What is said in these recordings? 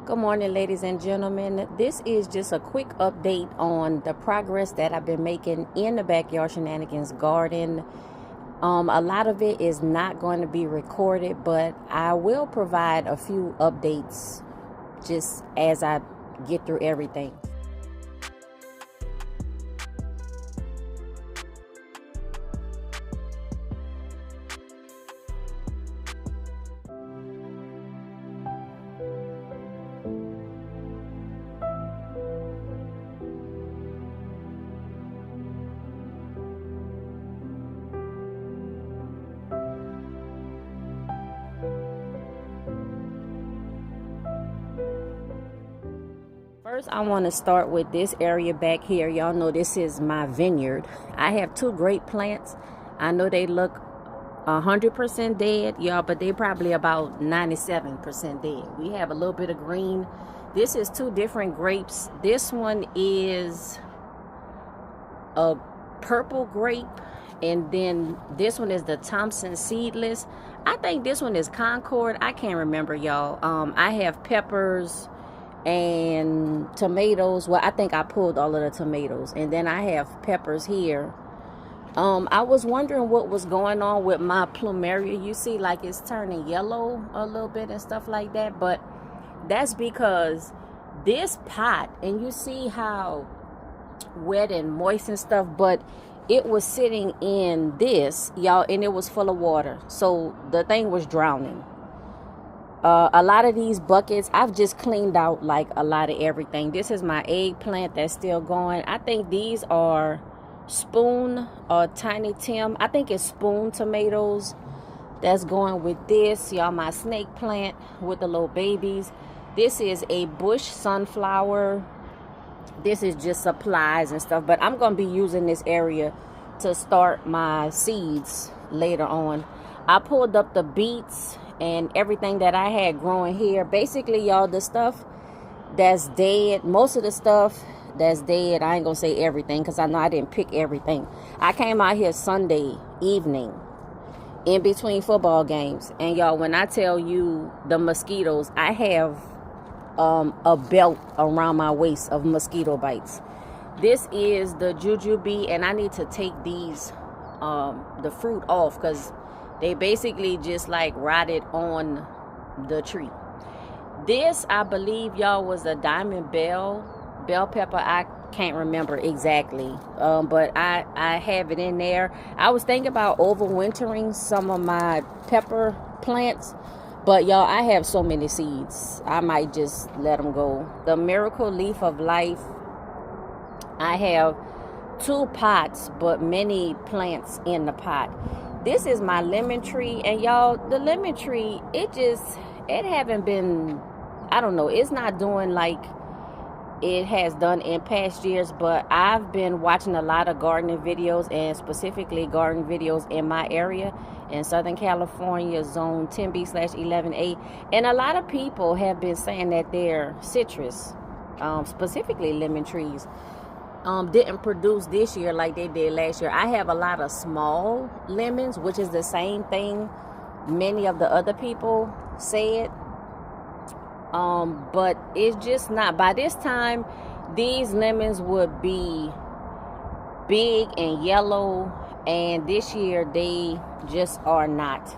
Good morning, ladies and gentlemen. This is just a quick update on the progress that I've been making in the Backyard Shenanigans garden. A lot of it is not going to be recorded, but I will provide a few updates just as I get through everything. First, I want to start with this area back here. Y'all know this is my vineyard. I have two grape plants. I know they look 100% dead, y'all, but they probably about 97% dead. We have a little bit of green. This is two different grapes. This one is a purple grape, and then this one is the Thompson seedless. I think this one is Concord. I can't remember, y'all. I have peppers and tomatoes. Well, I think I pulled all of the tomatoes, and then I have peppers here. I was wondering what was going on with my plumeria. You see, like, it's turning yellow a little bit and stuff like that, but that's because this pot, and you see how wet and moist and stuff, but it was sitting in this, y'all, and it was full of water, so the thing was drowning. A lot of these buckets, I've just cleaned out like a lot of everything. This is my eggplant that's still going. I think these are spoon or tiny Tim. I think it's spoon tomatoes that's going with this. Y'all, my snake plant with the little babies. This is a bush sunflower. This is just supplies and stuff, but I'm going to be using this area to start my seeds later on. I pulled up the beets and everything that I had growing here. Basically, y'all, the stuff that's dead, most of the stuff that's dead, I ain't gonna say everything because I know I didn't pick everything. I came out here Sunday evening in between football games, and y'all, when I tell you the mosquitoes, I have a belt around my waist of mosquito bites. This is the jujube, and I need to take these the fruit off because they basically just like rotted on the tree. This, I believe, y'all, was a diamond bell pepper. I can't remember exactly, but I have it in there. I was thinking about overwintering some of my pepper plants, but y'all, I have so many seeds, I might just let them go. The miracle leaf of life, I have 2 pots, but many plants in the pot. This is my lemon tree, and y'all, the lemon tree, it haven't been, I don't know, it's not doing like it has done in past years, but I've been watching a lot of gardening videos, and specifically garden videos in my area in Southern California, zone 10B/11A, and a lot of people have been saying that their citrus, specifically lemon trees, didn't produce this year like they did last year. I have a lot of small lemons, which is the same thing many of the other people said, but it's just not. By this time, these lemons would be big and yellow, and this year they just are not.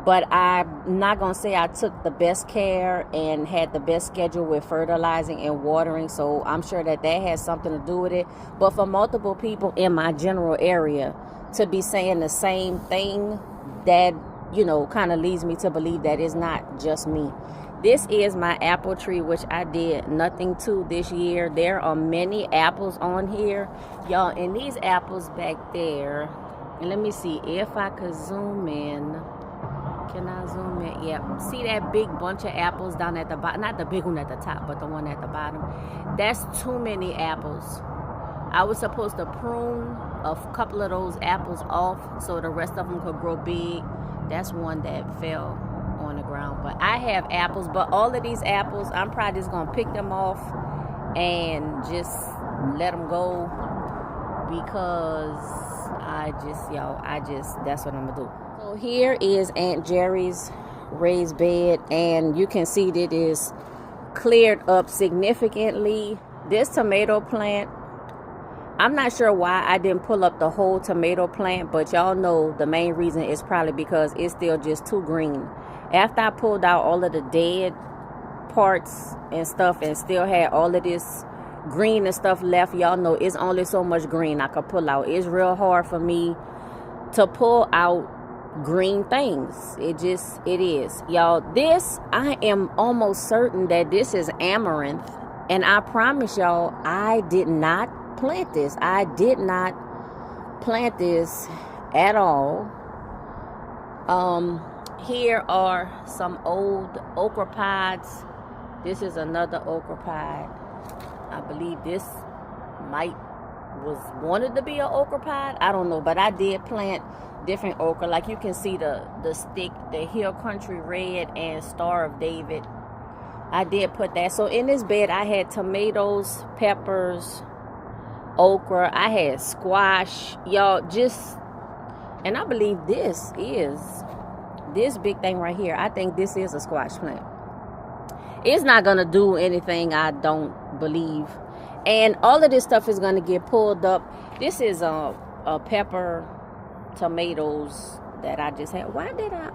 But I'm not going to say I took the best care and had the best schedule with fertilizing and watering, so I'm sure that has something to do with it. But for multiple people in my general area to be saying the same thing, that, you know, kind of leads me to believe that it's not just me. This is my apple tree, which I did nothing to this year. There are many apples on here, y'all, and these apples back there, and let me see if I could zoom in. Can I zoom in? Yeah. See that big bunch of apples down at the bottom? Not the big one at the top, but the one at the bottom. That's too many apples. I was supposed to prune a couple of those apples off so the rest of them could grow big. That's one that fell on the ground. But I have apples, but all of these apples, I'm probably just going to pick them off and just let them go because that's what I'm going to do. So here is Aunt Jerry's raised bed, and you can see that it is cleared up significantly. This tomato plant, I'm not sure why I didn't pull up the whole tomato plant, but y'all know the main reason is probably because it's still just too green. After I pulled out all of the dead parts and stuff and still had all of this green and stuff left, y'all know it's only so much green I could pull out. It's real hard for me to pull out green things. It is. Y'all, this, I am almost certain that this is amaranth. And I promise y'all, I did not plant this. I did not plant this at all. Here are some old okra pods. This is another okra pod. I believe this wanted to be an okra pod. I don't know, but I did plant different okra. Like you can see the stick, the Hill Country Red and Star of David. I did put that. So in this bed, I had tomatoes, peppers, okra. I had squash. Y'all, and I believe this big thing right here. I think this is a squash plant. It's not going to do anything, I don't believe. And all of this stuff is going to get pulled up. This is a pepper, tomatoes that I just had. Why did I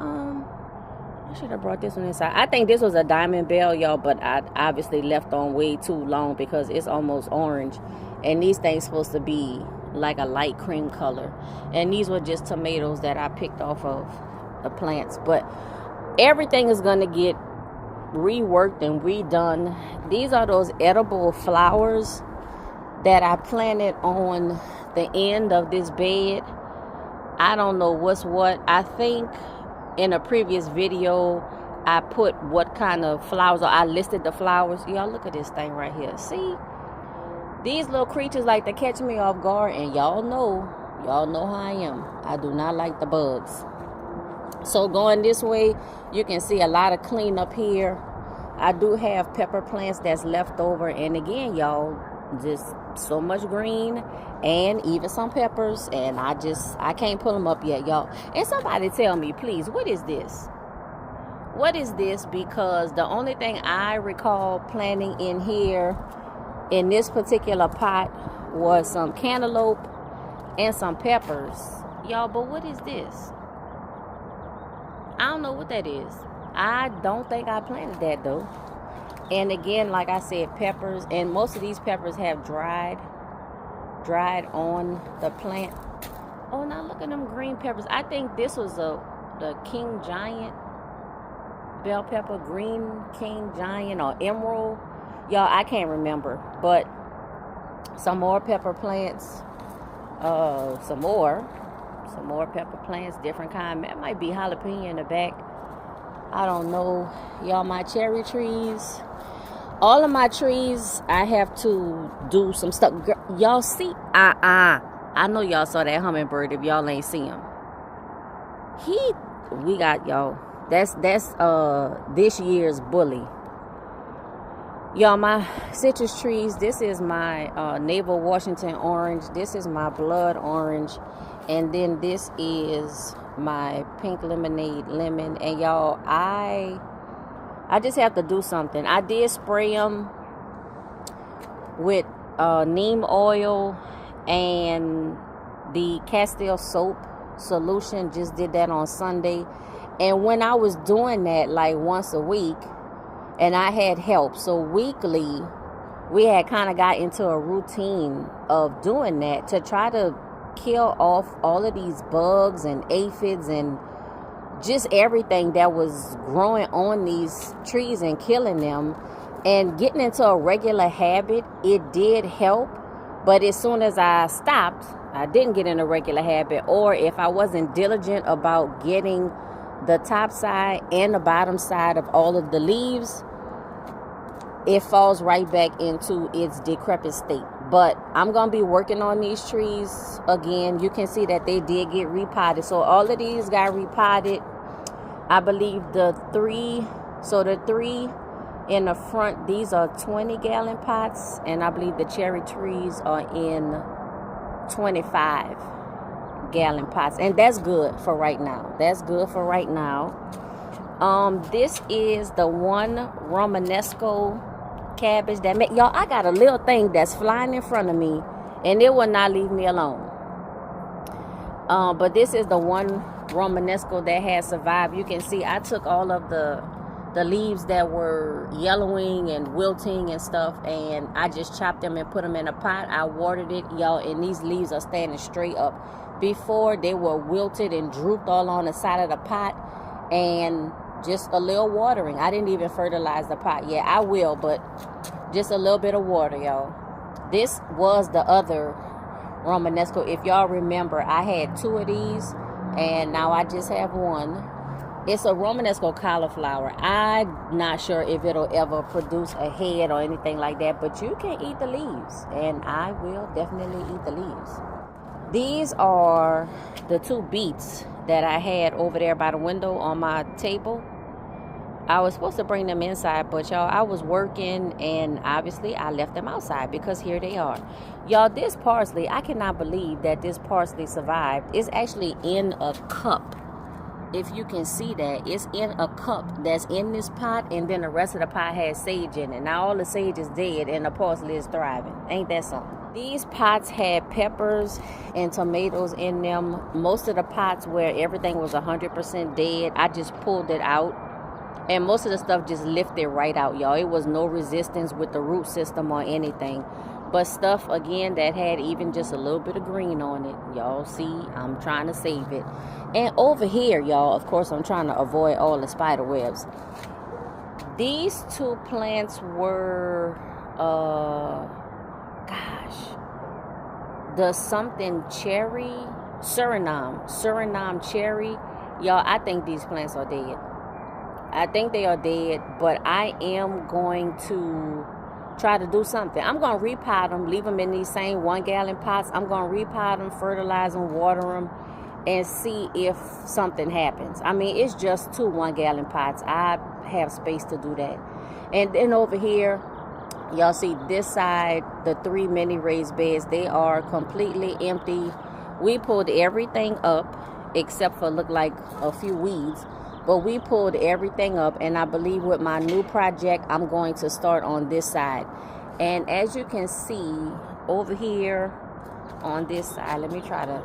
should have brought this one inside. I think this was a diamond bell, y'all, but I obviously left on way too long because it's almost orange. And these things supposed to be like a light cream color. And these were just tomatoes that I picked off of the plants. But everything is going to get reworked and redone. These are those edible flowers that I planted on the end of this bed. I don't know what's what. I think in a previous video I put what kind of flowers, or I listed the flowers. Y'all look at this thing right here. See, these little creatures like to catch me off guard, and y'all know how I am. I do not like the bugs. So going this way, you can see a lot of cleanup here. I do have pepper plants that's left over, and again, y'all, just so much green and even some peppers, and I can't pull them up yet, y'all. And somebody tell me, please, what is this? What is this? Because the only thing I recall planting in here in this particular pot was some cantaloupe and some peppers, y'all. But what is this? I don't know what that is. I don't think I planted that though. And again, like I said, peppers, and most of these peppers have dried on the plant. Oh, now look at them green peppers. I think this was the King Giant bell pepper, green King Giant or emerald. Y'all, I can't remember. But some more pepper plants. Some more pepper plants, different kind. That might be jalapeno in the back. I don't know. Y'all, my cherry trees. All of my trees, I have to do some stuff. Y'all see? I know y'all saw that hummingbird if y'all ain't see him. We got, y'all. That's this year's bully. Y'all, my citrus trees, this is my navel Washington orange. This is my blood orange. And then this is my pink lemonade lemon. And y'all, I just have to do something. I did spray them with neem oil and the Castile soap solution. Just did that on Sunday. And when I was doing that like once a week, and I had help, so weekly we had kind of got into a routine of doing that to try to kill off all of these bugs and aphids and just everything that was growing on these trees and killing them. And getting into a regular habit, it did help. But as soon as I stopped, I didn't get in a regular habit, or if I wasn't diligent about getting the top side and the bottom side of all of the leaves, it falls right back into its decrepit state. But I'm going to be working on these trees again. You can see that they did get repotted. So all of these got repotted. I believe the three in the front, these are 20-gallon pots. And I believe the cherry trees are in 25-gallon pots. And that's good for right now. This is the one Romanesco cabbage that make y'all. I got a little thing that's flying in front of me, and it will not leave me alone. But this is the one Romanesco that has survived. You can see I took all of the leaves that were yellowing and wilting and stuff, and I just chopped them and put them in a pot. I watered it, y'all, and these leaves are standing straight up. Before, they were wilted and drooped all on the side of the pot, and just a little watering. I didn't even fertilize the pot. Yeah, I will, but just a little bit of water, y'all. This was the other Romanesco. If y'all remember, I had 2 of these, and now I just have one. It's a Romanesco cauliflower. I'm not sure if it'll ever produce a head or anything like that, but you can eat the leaves, and I will definitely eat the leaves. These are the 2 beets that I had over there by the window on my table. I was supposed to bring them inside, but y'all, I was working, and obviously I left them outside because here they are. Y'all, this parsley, I cannot believe that this parsley survived. It's actually in a cup. If you can see that, it's in a cup that's in this pot, and then the rest of the pot has sage in it. Now all the sage is dead and the parsley is thriving. Ain't that something? These pots had peppers and tomatoes in them. Most of the pots where everything was 100% dead, I just pulled it out, and most of the stuff just lifted right out, y'all. It was no resistance with the root system or anything. But stuff, again, that had even just a little bit of green on it. Y'all see, I'm trying to save it. And over here, y'all, of course, I'm trying to avoid all the spider webs. These 2 plants were, the something cherry, Suriname cherry. Y'all, I think these plants are dead. I think they are dead, but I am going to try to do something. I'm going to repot them, leave them in these same 1-gallon pots. I'm going to repot them, fertilize them, water them, and see if something happens. I mean, it's just 2 1-gallon pots. I have space to do that. And then over here, y'all see this side, the 3 mini raised beds, they are completely empty. We pulled everything up except for look like a few weeds. But we pulled everything up, and I believe with my new project, I'm going to start on this side. And as you can see over here on this side, let me try to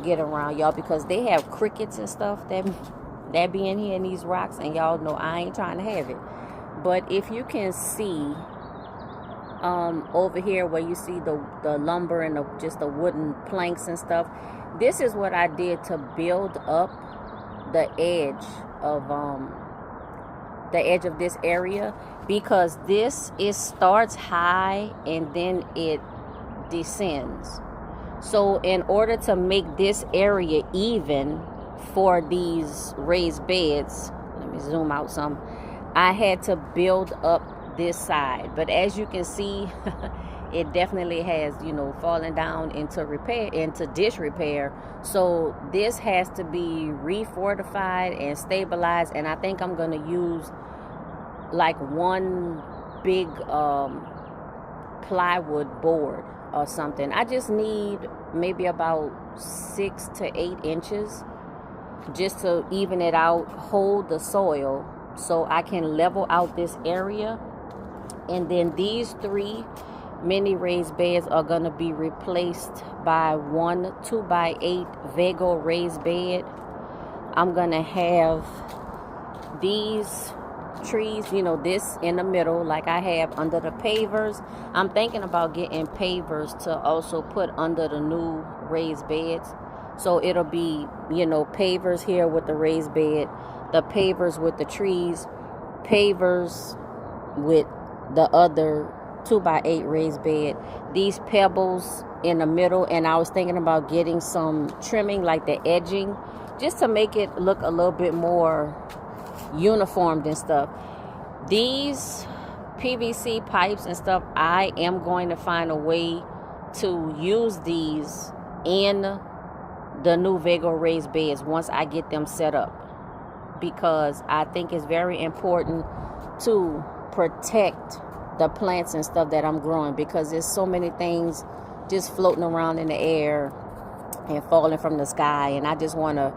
get around, y'all, because they have crickets and stuff that be in here in these rocks, and y'all know I ain't trying to have it. But if you can see over here where you see the lumber and just the wooden planks and stuff, this is what I did to build up the edge of this area, because this starts high and then it descends. So in order to make this area even for these raised beds, let me zoom out some, I had to build up this side. But as you can see, it definitely has, fallen down into disrepair. So this has to be refortified and stabilized. And I think I'm going to use like one big plywood board or something. I just need maybe about 6 to 8 inches just to even it out, hold the soil so I can level out this area. And then these 3 mini raised beds are going to be replaced by 1 2x8 VEGO raised bed. I'm going to have these trees, this in the middle like I have under the pavers. I'm thinking about getting pavers to also put under the new raised beds. So it'll be, pavers here with the raised bed, the pavers with the trees, pavers with the other 2x8 raised bed, these pebbles in the middle, and I was thinking about getting some trimming like the edging just to make it look a little bit more uniformed and stuff. These PVC pipes and stuff, I am going to find a way to use these in the new VEGO raised beds once I get them set up, because I think it's very important to protect the plants and stuff that I'm growing, because there's so many things just floating around in the air and falling from the sky, and I just want to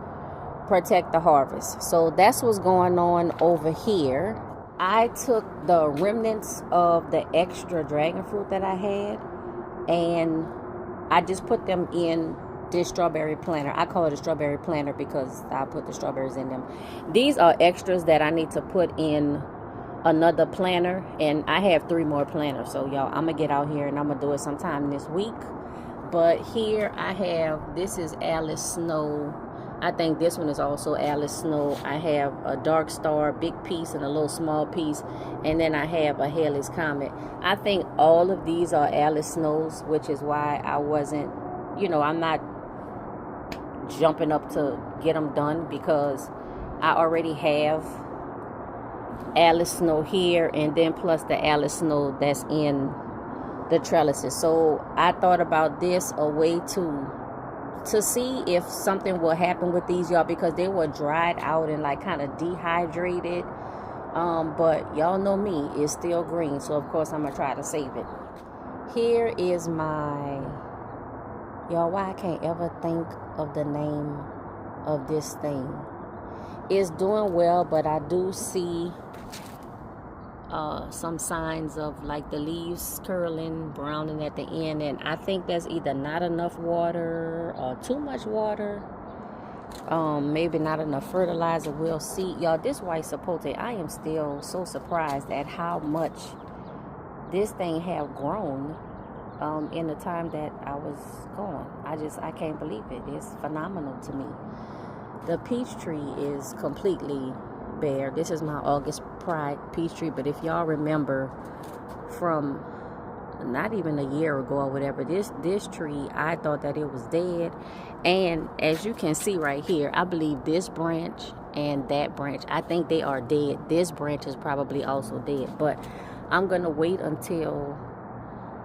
protect the harvest. So that's what's going on over here. I took the remnants of the extra dragon fruit that I had, and I just put them in this strawberry planter. I call it a strawberry planter because I put the strawberries in them. These are extras that I need to put in another planter, and I have 3 more planters. So y'all, I'm gonna get out here and I'm gonna do it sometime this week. But here I have, this is Alice Snow. I think this one is also Alice Snow. I have a Dark Star big piece and a little small piece, and then I have a Halley's Comet. I think all of these are Alice Snows, which is why I wasn't, you know, I'm not jumping up to get them done, because I already have Alice Snow here, and then plus the Alice Snow that's in the trellises. So I thought about this, a way to see if something will happen with these, y'all, because they were dried out and like kind of dehydrated. But y'all know me, it's still green, so of course I'm gonna try to save it. Here is my, y'all, why I can't ever think of the name of this thing. It's doing well, but I do see some signs of like the leaves curling, browning at the end, and I think that's either not enough water or too much water. Maybe not enough fertilizer. We'll see. Y'all, this white sapote, I am still so surprised at how much this thing have grown in the time that I was gone. I can't believe it. It's phenomenal to me. The peach tree is completely bare. This is my August Pride peach tree, but if y'all remember from not even a year ago or whatever, this tree, I thought that it was dead. And as you can see right here, I believe this branch and that branch, I think they are dead. This branch is probably also dead, but I'm gonna wait until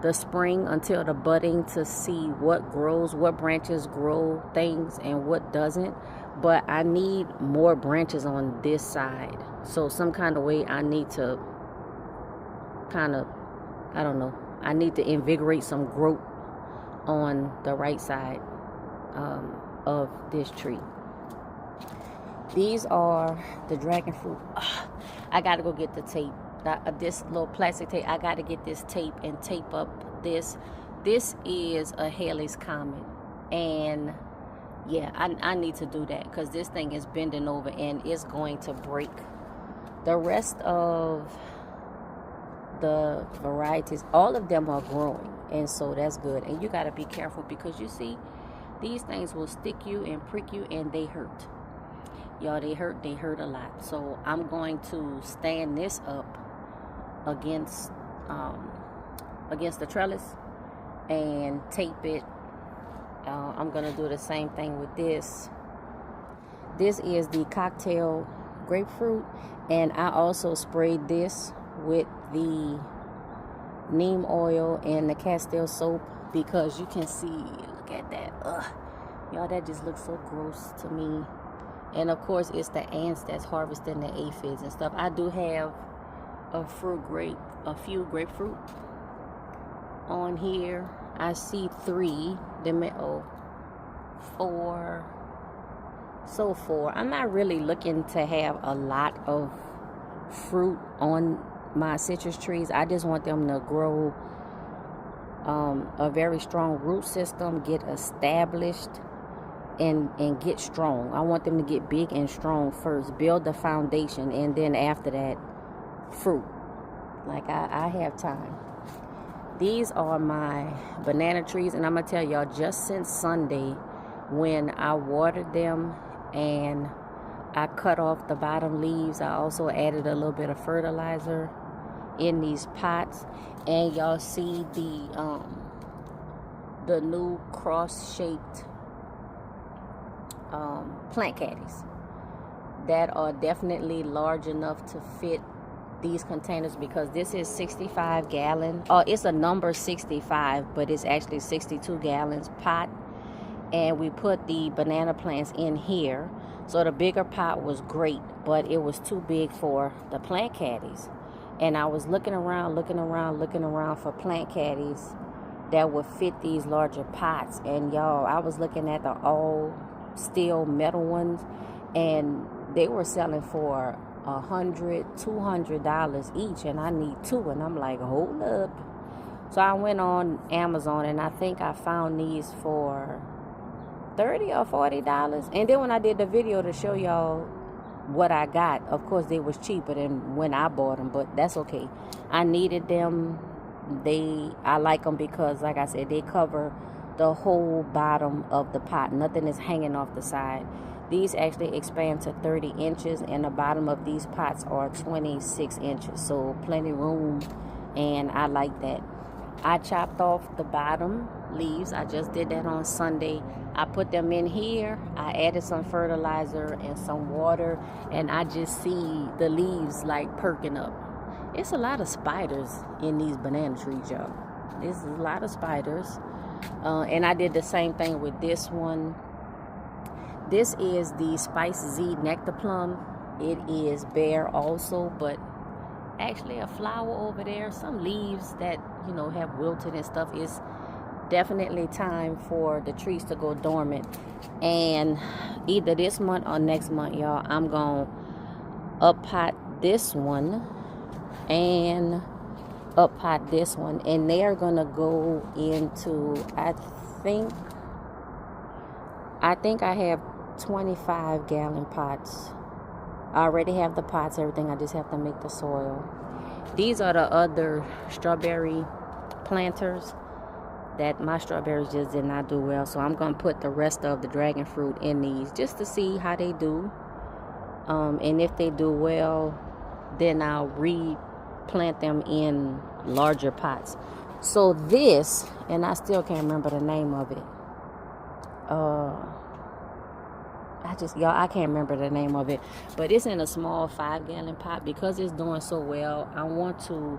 the spring, until the budding, to see what grows, what branches grow things and what doesn't. But I need more branches on this side, so some kind of way I need to kind of, I don't know, I need to invigorate some growth on the right side of this tree. These are the dragon fruit. I gotta go get the tape, this little plastic tape. I gotta get this tape and tape up this. This is a Halley's Comet, and yeah, I need to do that because this thing is bending over and it's going to break. The rest of the varieties, all of them are growing, and so that's good. And you got to be careful, because you see, these things will stick you and prick you, and they hurt. Y'all, they hurt a lot. So I'm going to stand this up against the trellis and tape it. I'm gonna do the same thing with this. This is the cocktail grapefruit, and I also sprayed this with the neem oil and the Castile soap, because you can see, look at that. Y'all, that just looks so gross to me. And of course, it's the ants that's harvesting the aphids and stuff. I do have a few grapefruit on here. I see 3, four. So 4. I'm not really looking to have a lot of fruit on my citrus trees. I just want them to grow a very strong root system, get established, and get strong. I want them to get big and strong first, build the foundation, and then after that, fruit. Like, I have time. These are my banana trees, and I'm gonna tell y'all, just since Sunday, when I watered them and I cut off the bottom leaves, I also added a little bit of fertilizer in these pots, and y'all see the new cross-shaped plant caddies that are definitely large enough to fit these containers, because this is 65 gallon. It's a number 65, but it's actually 62 gallons pot, and we put the banana plants in here. So the bigger pot was great, but it was too big for the plant caddies. And I was looking around for plant caddies that would fit these larger pots. And y'all, I was looking at the all steel metal ones, and they were selling for $100, $200 each, and I need 2, and I'm like, hold up. So I went on Amazon, and I think I found these for $30 or $40. And then when I did the video to show y'all what I got, of course they was cheaper than when I bought them, but that's okay. I needed them. I like them because, like I said, they cover the whole bottom of the pot. Nothing is hanging off the side. These actually expand to 30 inches, and the bottom of these pots are 26 inches, so plenty room, and I like that. I chopped off the bottom leaves. I just did that on Sunday. I put them in here. I added some fertilizer and some water, and I just see the leaves like perking up. It's a lot of spiders in these banana trees, y'all. There's a lot of spiders. And I did the same thing with this one. This is the Spice Z Nectar Plum. It is bare also, but actually a flower over there, some leaves that, you know, have wilted and stuff. It's definitely time for the trees to go dormant. And either this month or next month, y'all, I'm going to up pot this one and up pot this one, and they're gonna go into, I think I have 25 gallon pots. I already have the pots, everything. I just have to make the soil. These are the other strawberry planters that my strawberries just did not do well, so I'm gonna put the rest of the dragon fruit in these just to see how they do. And if they do well, then I'll replant them in larger pots. So this, and I still can't remember the name of it. I can't remember the name of it, but it's in a small 5-gallon pot. Because it's doing so well, I want to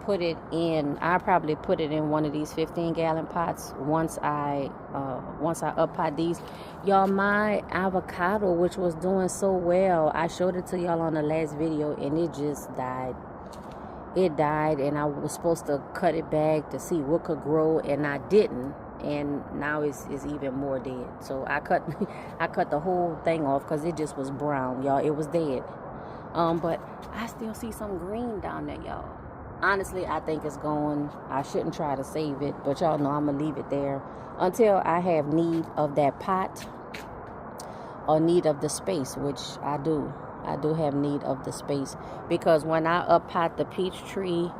put it in. I probably put it in one of these 15-gallon pots once I up pot these. Y'all, my avocado, which was doing so well, I showed it to y'all on the last video, and it just died. It died, and I was supposed to cut it back to see what could grow, and I didn't. And now it's even more dead. So I cut the whole thing off because it just was brown, y'all. It was dead. But I still see some green down there, y'all. Honestly, I think it's going. I shouldn't try to save it, but y'all know I'm gonna leave it there until I have need of that pot or need of the space, which I do. I do have need of the space, because when I up pot the peach tree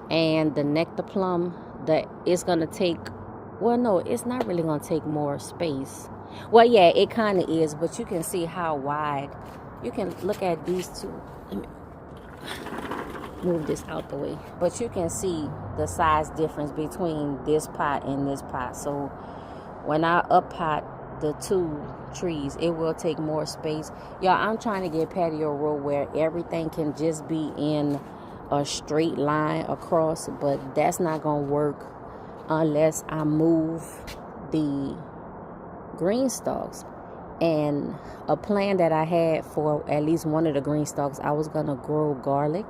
and the nectar plum, it's gonna take. Well, no, it's not really going to take more space. Well, yeah, it kind of is, but you can see how wide. You can look at these two. Let me move this out the way. But you can see the size difference between this pot and this pot. So when I up pot the 2 trees, it will take more space. Y'all, I'm trying to get patio row where everything can just be in a straight line across, but that's not going to work unless I move the green stalks. And a plan that I had for at least one of the green stalks, I was gonna grow garlic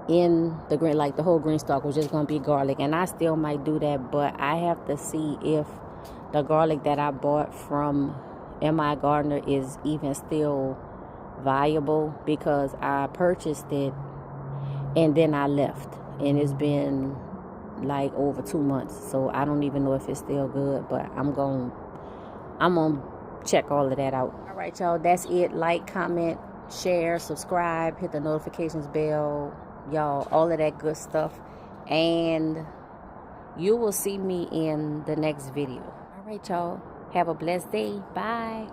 in the green, like the whole green stalk was just gonna be garlic, and I still might do that, but I have to see if the garlic that I bought from M.I. Gardner is even still viable, because I purchased it and then I left, and it's been like over 2 months, so I don't even know if it's still good, but I'm gonna check all of that out. All right, y'all, that's it. Like, comment, share, subscribe, hit the notifications bell, y'all, all of that good stuff, and you will see me in the next video. All right, y'all, have a blessed day. Bye.